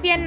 ESPN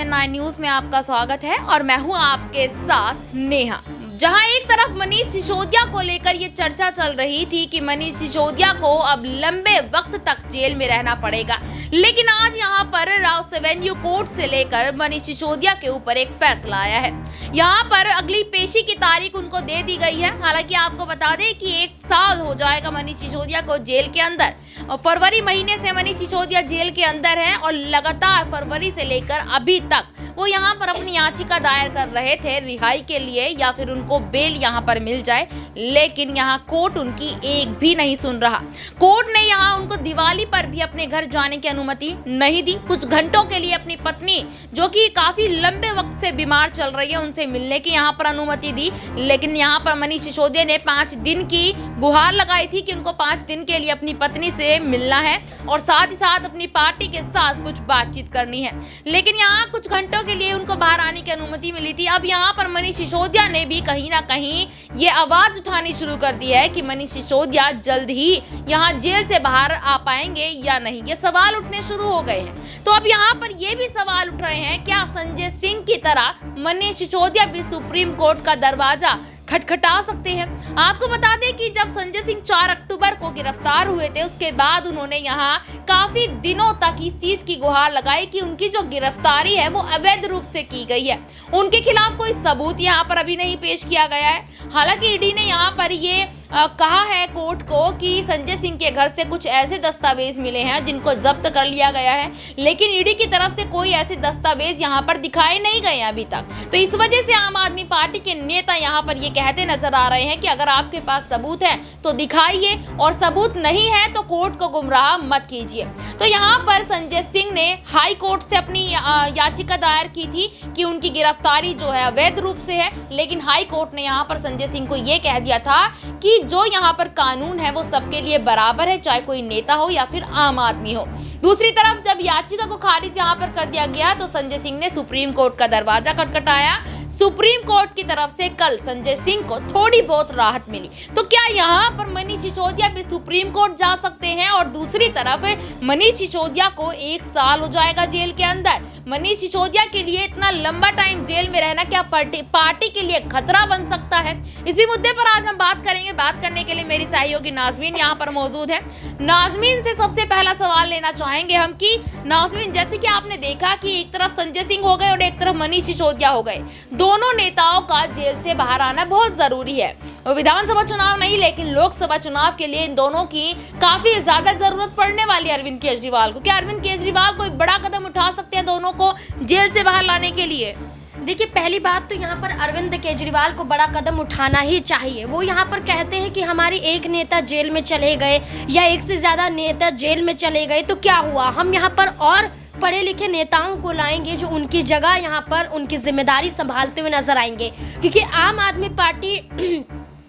9 news में आपका स्वागत है और मैं हूं आपके साथ नेहा। जहां एक तरफ मनीष सिसोदिया को लेकर ये चर्चा चल रही थी कि मनीष सिसोदिया को अब लंबे वक्त तक जेल में रहना पड़ेगा, लेकिन आज यहां पर राउस एवेन्यू कोर्ट से लेकर मनीष सिसोदिया के ऊपर एक फैसला आया है। यहां पर अगली पेशी की तारीख उनको दे दी गई है। हालांकि आपको बता दें कि 1 साल हो जाएगा मनीष सिसोदिया को जेल के अंदर, और फरवरी महीने से मनीष सिसोदिया जेल के अंदर हैं और लगातार फरवरी से लेकर अभी तक वो यहाँ पर अपनी याचिका दायर कर रहे थे रिहाई के लिए या फिर उनको बेल यहाँ पर मिल जाए, लेकिन यहाँ कोर्ट उनकी एक भी नहीं सुन रहा। कोर्ट ने यहाँ उनको दिवाली पर भी अपने घर जाने की अनुमति नहीं दी। कुछ घंटों के लिए अपनी पत्नी जो कि काफी लंबे वक्त से बीमार चल रही है उनसे मिलने की यहाँ पर अनुमति दी, लेकिन यहाँ पर मनीष सिसोदिया ने 5 दिन की गुहार लगाई थी कि उनको 5 दिन के लिए अपनी पत्नी से मिलना है और साथ ही साथ अपनी पार्टी के साथ कुछ बातचीत करनी है, लेकिन यहाँ कुछ घंटों के लिए उनको बाहर आने की अनुमति मिली थी। अब यहाँ पर मनीष सिसोदिया ने भी कहीं ना कहीं ये आवाज उठानी शुरू कर दी है कि मनीष सिसोदिया जल्द ही यहाँ जेल से बाहर आ पाएंगे या नहीं। ये सवाल उठने शुरू हो गए हैं। तो अब यहाँ पर ये भी सवाल उठ रहे हैं, क्या संजय सिंह की तरह मनीष सिसोदिया भी सुप्रीम कोर्ट का दरवाजा खटखटा सकते हैं? आपको बता दें कि जब संजय सिंह 4 अक्टूबर को गिरफ्तार हुए थे, उसके बाद उन्होंने यहाँ काफी दिनों तक इस चीज की गुहार लगाई कि उनकी जो गिरफ्तारी है वो अवैध रूप से की गई है। उनके खिलाफ कोई सबूत यहाँ पर अभी नहीं पेश किया गया है। हालांकि ईडी ने यहाँ पर ये कहा है कोर्ट को कि संजय सिंह के घर से कुछ ऐसे दस्तावेज मिले हैं जिनको जब्त कर लिया गया है, लेकिन ईडी की तरफ से कोई ऐसे दस्तावेज यहाँ पर दिखाए नहीं गए अभी तक। तो इस वजह से आम आदमी पार्टी के नेता यहाँ पर ये कहते नजर आ रहे हैं कि अगर आपके पास सबूत है तो दिखाइए और सबूत नहीं है तो कोर्ट को गुमराह मत कीजिए। तो यहाँ पर संजय सिंह ने हाई कोर्ट से अपनी याचिका दायर की थी कि उनकी गिरफ्तारी जो है अवैध रूप से है, लेकिन हाई कोर्ट ने यहाँ पर संजय सिंह को ये कह दिया था कि जो यहाँ पर कानून है वो सबके लिए बराबर है, चाहे कोई नेता हो या फिर आम आदमी हो। दूसरी तरफ जब याचिका को खारिज यहाँ पर कर दिया गया तो संजय सिंह ने सुप्रीम कोर्ट का दरवाजा खटखटाया। सुप्रीम कोर्ट की तरफ से कल संजय सिंह को थोड़ी बहुत राहत मिली। तो क्या यहाँ पर मनीष सिसोदिया भी सुप्रीम कोर्ट जा सकते हैं? और दूसरी तरफ मनीष सिसोदिया को 1 साल हो जाएगा जेल के अंदर। मनीष सिसोदिया के लिए इतना लंबा टाइम जेल में रहना क्या पार्टी के लिए खतरा बन सकता है? इसी मुद्दे पर आज हम बात करेंगे। बात करने के लिए मेरी सहयोगी नाजमीन यहाँ पर मौजूद है। नाजमीन से सबसे पहला सवाल लेना चाहेंगे हम कि नाजमीन, जैसे कि आपने देखा कि एक तरफ संजय सिंह हो गए और एक तरफ मनीष सिसोदिया हो गए, दोनों नेताओं का जेल से बाहर आना बहुत जरूरी है। विधानसभा चुनाव नहीं लेकिन लोकसभा चुनाव के लिए इन दोनों की काफी ज्यादा जरूरत पड़ने वाली है अरविंद केजरीवाल को। क्या अरविंद केजरीवाल कोई बड़ा कदम उठा सकते हैं दोनों को जेल से बाहर लाने के लिए? देखिए, पहली बात तो यहाँ पर अरविंद केजरीवाल को बड़ा कदम उठाना ही चाहिए। वो यहाँ पर कहते हैं कि हमारे एक नेता जेल में चले गए या एक से ज़्यादा नेता जेल में चले गए तो क्या हुआ, हम यहाँ पर और पढ़े लिखे नेताओं को लाएंगे जो उनकी जगह यहाँ पर उनकी जिम्मेदारी संभालते हुए नजर आएंगे, क्योंकि आम आदमी पार्टी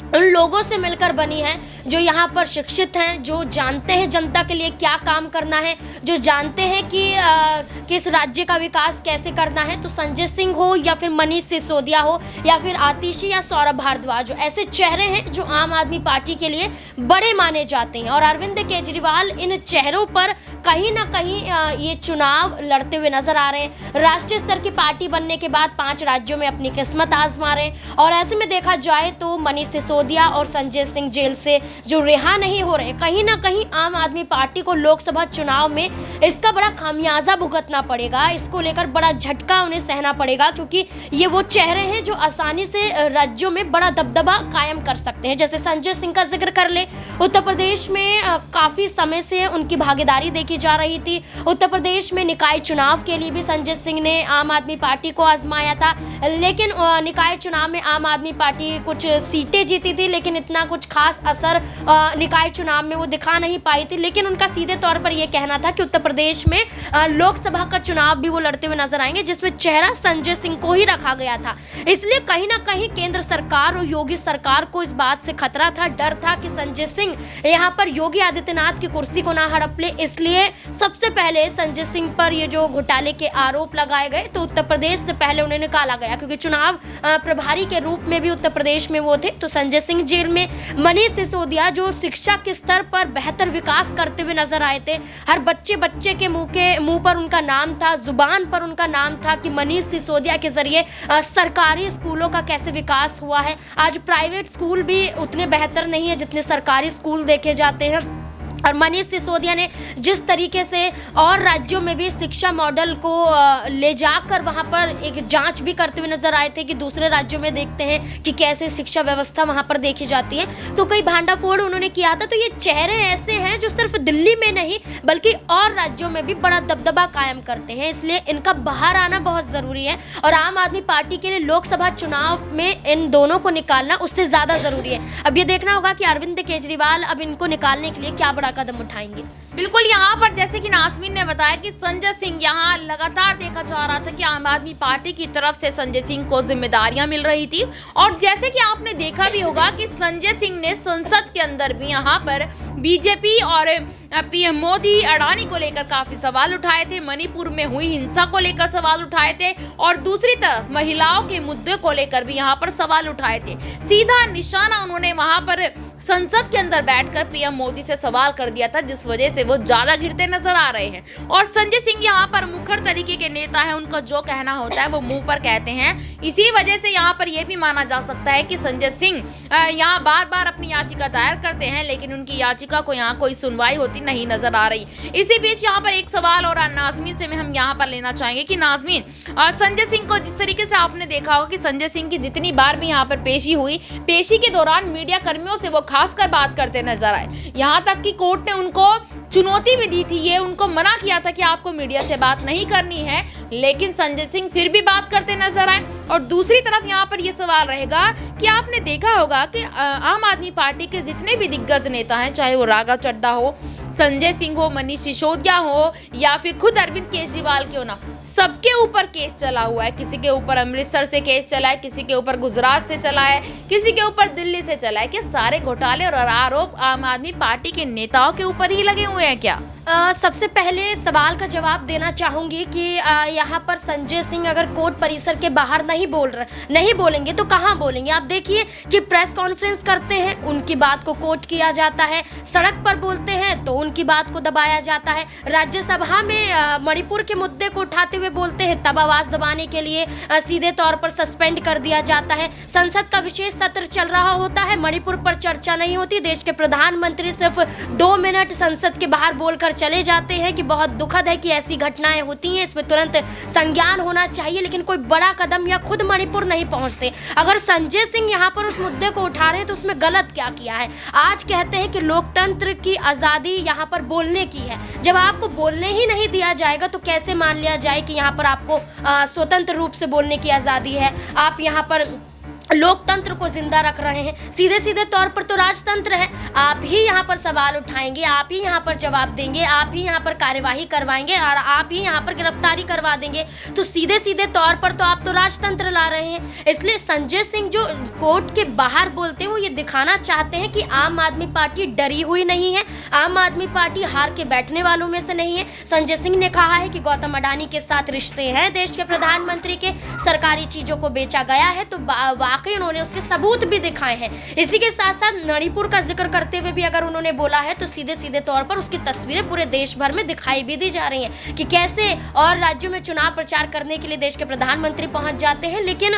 उन लोगों से मिलकर बनी है जो यहाँ पर शिक्षित हैं, जो जानते हैं जनता के लिए क्या काम करना है, जो जानते हैं कि इस राज्य का विकास कैसे करना है। तो संजय सिंह हो या फिर मनीष सिसोदिया हो या फिर आतिशी या सौरभ भारद्वाज, जो ऐसे चेहरे हैं जो आम आदमी पार्टी के लिए बड़े माने जाते हैं, और अरविंद केजरीवाल इन चेहरों पर कहीं ना कहीं ये चुनाव लड़ते हुए नजर आ रहे हैं। राष्ट्रीय स्तर की पार्टी बनने के बाद 5 राज्यों में अपनी किस्मत आजमा रहे हैं, और ऐसे में देखा जाए तो मनीष सिसोदिया और संजय सिंह जेल से जो रिहा नहीं हो रहे, कहीं ना कहीं आम आदमी पार्टी को लोकसभा चुनाव में इसका बड़ा खामियाजा भुगतना पड़ेगा। इसको लेकर बड़ा झटका उन्हें सहना पड़ेगा, क्योंकि ये वो चेहरे हैं जो आसानी से राज्यों में बड़ा दबदबा कायम कर सकते हैं। जैसे संजय सिंह का जिक्र कर ले, उत्तर प्रदेश में काफ़ी समय से उनकी भागीदारी देखी जा रही थी। उत्तर प्रदेश में निकाय चुनाव के लिए भी संजय सिंह ने आम आदमी पार्टी को आजमाया था, लेकिन निकाय चुनाव में आम आदमी पार्टी कुछ सीटें जीती थी, लेकिन इतना कुछ खास असर निकाय चुनाव में वो दिखा नहीं पाई थी। लेकिन उनका सीधे तौर पर यह कहना था कि उत्तर प्रदेश में लोकसभा का चुनाव भी वो लड़ते हुए नजर आएंगे, जिसमें चेहरा संजय सिंह को ही रखा गया था। इसलिए कहीं ना कहीं केंद्र सरकार और योगी सरकार को इस बात से खतरा था, डर था कि संजय सिंह यहाँ पर योगी आदित्यनाथ की कुर्सी को ना हड़प ले। इसलिए सबसे पहले संजय सिंह पर ये जो घोटाले के आरोप लगाए गए तो उत्तर प्रदेश से पहले उन्हें निकाला गया, क्योंकि चुनाव प्रभारी के रूप में भी उत्तर प्रदेश में वो थे। तो संजय सिंह जेल में, मनीष सिसोदिया सिसोदिया जो शिक्षा के स्तर पर बेहतर विकास करते हुए नजर आए थे। हर बच्चे के मुंह पर उनका नाम था, जुबान पर उनका नाम था कि मनीष सिसोदिया के जरिए सरकारी स्कूलों का कैसे विकास हुआ है। आज प्राइवेट स्कूल भी उतने बेहतर नहीं है जितने सरकारी स्कूल देखे जाते हैं। और मनीष सिसोदिया ने जिस तरीके से और राज्यों में भी शिक्षा मॉडल को ले जाकर वहां पर एक जांच भी करते हुए नजर आए थे कि दूसरे राज्यों में देखते हैं कि कैसे शिक्षा व्यवस्था वहां पर देखी जाती है, तो कई भांडाफोड़ उन्होंने किया था। तो ये चेहरे ऐसे हैं जो सिर्फ दिल्ली में नहीं बल्कि और राज्यों में भी बड़ा दबदबा कायम करते हैं, इसलिए इनका बाहर आना बहुत ज़रूरी है। और आम आदमी पार्टी के लिए लोकसभा चुनाव में इन दोनों को निकालना उससे ज़्यादा ज़रूरी है। अब ये देखना होगा कि अरविंद केजरीवाल अब इनको निकालने के लिए क्या बड़ा कदम उठाएंगे। बिल्कुल, यहाँ पर जैसे कि नाज़मीन ने बताया कि संजय सिंह यहाँ लगातार देखा जा रहा था कि आम आदमी पार्टी की तरफ से संजय सिंह को जिम्मेदारियां मिल रही थी, और जैसे कि आपने देखा भी होगा कि संजय सिंह ने संसद के अंदर भी यहाँ पर बीजेपी और पीएम मोदी, अडानी को लेकर काफी सवाल उठाए थे, मणिपुर में हुई हिंसा को लेकर सवाल उठाए थे, और दूसरी तरफ महिलाओं के मुद्दे को लेकर भी यहाँ पर सवाल उठाए थे। सीधा निशाना उन्होंने वहां पर संसद के अंदर बैठकर पीएम मोदी से सवाल कर दिया था, जिस वजह से वो ज्यादा घिरते नजर आ रहे हैं। और संजय सिंह यहाँ पर मुखर तरीके के नेता है, उनका जो कहना होता है वो मुंह पर कहते हैं। इसी वजह से यहाँ पर यह भी माना जा सकता है कि संजय सिंह यहाँ बार बार अपनी याचिका दायर करते हैं, लेकिन उनकी याचिका को यहाँ कोई सुनवाई होती नहीं नजर आ रही। इसी बीच यहाँ पर एक सवाल और नाज़मीन से हम यहाँ पर लेना चाहेंगे कि नाज़मीन, संजय सिंह को जिस तरीके से आपने देखा होगा कि संजय सिंह की जितनी बार भी यहाँ पर पेशी हुई, पेशी के दौरान मीडिया कर्मियों से वो खासकर बात करते नजर आए। यहाँ तक कि कोर्ट ने उनको चुनौती भी दी थी, ये उनको मना किया था कि आपको मीडिया से बात नहीं करनी है, लेकिन संजय सिंह फिर भी बात करते नजर आए। और दूसरी तरफ यहाँ पर ये सवाल रहेगा कि आपने देखा होगा कि आम आदमी पार्टी के जितने भी दिग्गज नेता हैं, चाहे वो राघव चड्ढा हो, संजय सिंह हो, मनीष सिसोदिया हो, या फिर खुद अरविंद केजरीवाल क्यों ना, सबके ऊपर केस चला हुआ है। किसी के ऊपर अमृतसर से केस चला है, किसी के ऊपर गुजरात से चला है, किसी के ऊपर दिल्ली से चला है। कि सारे घोटाले और आरोप आम आदमी पार्टी के नेताओं के ऊपर ही लगे हुए हैं क्या? सबसे पहले सवाल का जवाब देना चाहूँगी कि यहाँ पर संजय सिंह अगर कोर्ट परिसर के बाहर नहीं बोलेंगे तो कहाँ बोलेंगे। आप देखिए कि प्रेस कॉन्फ्रेंस करते हैं, उनकी बात को कोट किया जाता है, सड़क पर बोलते हैं तो उनकी बात को दबाया जाता है, राज्यसभा में मणिपुर के मुद्दे को उठाते हुए बोलते हैं तब आवाज़ दबाने के लिए सीधे तौर पर सस्पेंड कर दिया जाता है। संसद का विशेष सत्र चल रहा होता है, मणिपुर पर चर्चा नहीं होती, देश के प्रधानमंत्री सिर्फ 2 मिनट संसद के बाहर बोलकर चले जाते हैं कि बहुत दुखद है कि ऐसी घटनाएं होती हैं, इसमें तुरंत संज्ञान होना चाहिए, लेकिन कोई बड़ा कदम या खुद मणिपुर नहीं पहुंचते। अगर संजय सिंह यहाँ पर उस मुद्दे को उठा रहे हैं तो उसमें गलत क्या किया है? आज कहते हैं कि लोकतंत्र की आज़ादी यहाँ पर बोलने की है, जब आपको बोलने ही नहीं दिया जाएगा तो कैसे मान लिया जाए कि यहाँ पर आपको स्वतंत्र रूप से बोलने की आज़ादी है? आप यहाँ पर लोकतंत्र को जिंदा रख रहे हैं। सीधे सीधे तौर पर तो राजतंत्र है, आप ही यहाँ पर सवाल उठाएंगे, आप ही यहाँ पर जवाब देंगे, आप ही यहाँ पर कार्यवाही करवाएंगे और आप ही यहाँ पर गिरफ्तारी करवा देंगे, तो सीधे सीधे तौर पर तो आप तो राजतंत्र ला रहे हैं। इसलिए संजय सिंह जो कोर्ट के बाहर बोलते हैं वो ये दिखाना चाहते हैं कि आम आदमी पार्टी डरी हुई नहीं है, आम आदमी पार्टी हार के बैठने वालों में से नहीं है। संजय सिंह ने कहा है कि गौतम अडानी के साथ रिश्ते हैं देश के प्रधानमंत्री के, सरकारी चीज़ों को बेचा गया है, तो वाकई उन्होंने उसके सबूत भी दिखाए हैं। इसी के साथ साथ मणिपुर का जिक्र करते हुए भी अगर उन्होंने बोला है तो सीधे सीधे तौर पर उसकी तस्वीरें पूरे देश भर में दिखाई भी दी जा रही हैं कि कैसे और राज्यों में चुनाव प्रचार करने के लिए देश के प्रधानमंत्री पहुंच जाते हैं, लेकिन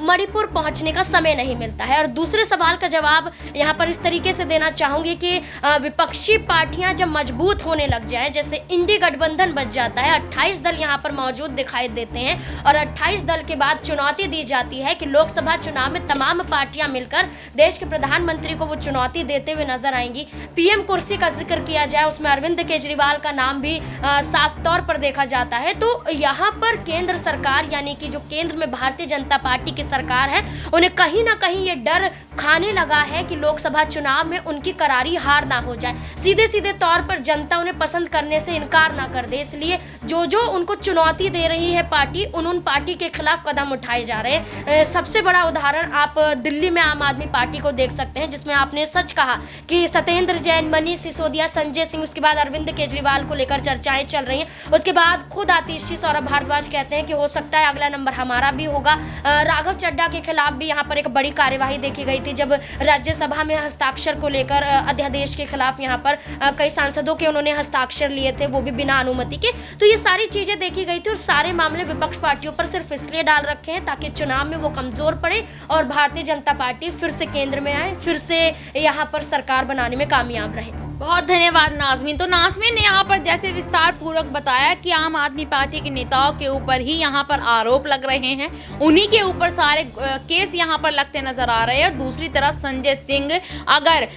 मणिपुर पहुंचने का समय नहीं मिलता है। और दूसरे सवाल का जवाब यहाँ पर इस तरीके से देना चाहूँगी कि विपक्षी पार्टियाँ जब मजबूत होने लग जाए, जैसे इंडी गठबंधन बच जाता है, 28 दल यहाँ पर मौजूद दिखाई देते हैं और 28 दल के बाद चुनौती दी जाती है कि लोकसभा चुनाव में तमाम पार्टियां मिलकर देश के प्रधानमंत्री को वो चुनौती देते हुए नजर आएंगी। पीएम कुर्सी का जिक्र किया जाए, उसमें अरविंद केजरीवाल का नाम भी साफ तौर पर देखा जाता है। तो यहाँ पर केंद्र सरकार यानी कि जो केंद्र में भारतीय जनता पार्टी की सरकार है, उन्हें कहीं ना कहीं ये डर खाने लगा है कि लोकसभा चुनाव में उनकी करारी हार ना हो जाए, सीधे सीधे तौर पर जनता उन्हें पसंद करने से इनकार ना कर दे। इसलिए जो उनको चुनौती दे रही है पार्टी, उन पार्टी के खिलाफ कदम उठाए जा रहे हैं। सबसे बड़ा उदाहरण आप दिल्ली में आम आदमी पार्टी को देख सकते हैं, जिसमें आपने सच कहा कि सत्येंद्र जैन, मनीष सिसोदिया, संजय सिंह, उसके बाद अरविंद केजरीवाल को लेकर चर्चाएं चल रही हैं। उसके बाद खुद आतिशी सौरभ भारद्वाज कहते हैं कि हो सकता है अगला नंबर हमारा भी होगा। राघव चड्ढा के खिलाफ भी यहाँ पर एक बड़ी कार्यवाही देखी गई थी, जब राज्यसभा में हस्ताक्षर को लेकर अध्यादेश के खिलाफ यहाँ पर कई सांसदों के उन्होंने हस्ताक्षर लिए थे, वो भी बिना अनुमति के। तो ये सारी चीजें देखी गई थी और सारे मामले विपक्ष पार्टियों पर सिर्फ इसलिए डाल रखे हैं ताकि चुनाव में वो कमजोर पड़े और भारतीय जनता पार्टी फिर से केंद्र में आए, फिर से यहाँ पर सरकार बनाने में कामयाब रहे। बहुत धन्यवाद नाज़मीन। तो नाज़मीन ने यहाँ पर जैसे विस्तार पूर्वक बताया कि आम आदमी पार्टी के नेताओं के ऊपर ही यहाँ पर आरोप लग रहे हैं, उन्हीं के ऊपर सारे केस यहाँ पर लगते नजर आ रहे हैं। और दूसरी तरफ संजय सिंह अगर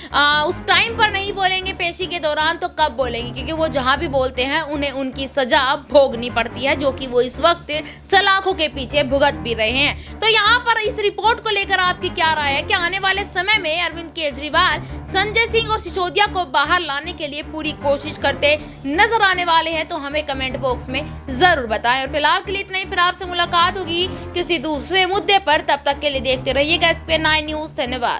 उस टाइम पर नहीं बोलेंगे पेशी के दौरान तो कब बोलेंगे, क्योंकि वो जहाँ भी बोलते हैं उन्हें उनकी सजा भोगनी पड़ती है, जो कि वो इस वक्त सलाखों के पीछे भुगत भी रहे हैं। तो यहाँ पर इस रिपोर्ट को लेकर आपकी क्या राय है कि आने वाले समय में अरविंद केजरीवाल संजय सिंह और सिसोदिया को बाहर लाने के लिए पूरी कोशिश करते नजर आने वाले हैं? तो हमें कमेंट बॉक्स में जरूर बताएं। और फिलहाल के लिए इतना ही, फिर आपसे मुलाकात होगी किसी दूसरे मुद्दे पर। तब तक के लिए देखते रहिएगा SPN9 न्यूज़। धन्यवाद।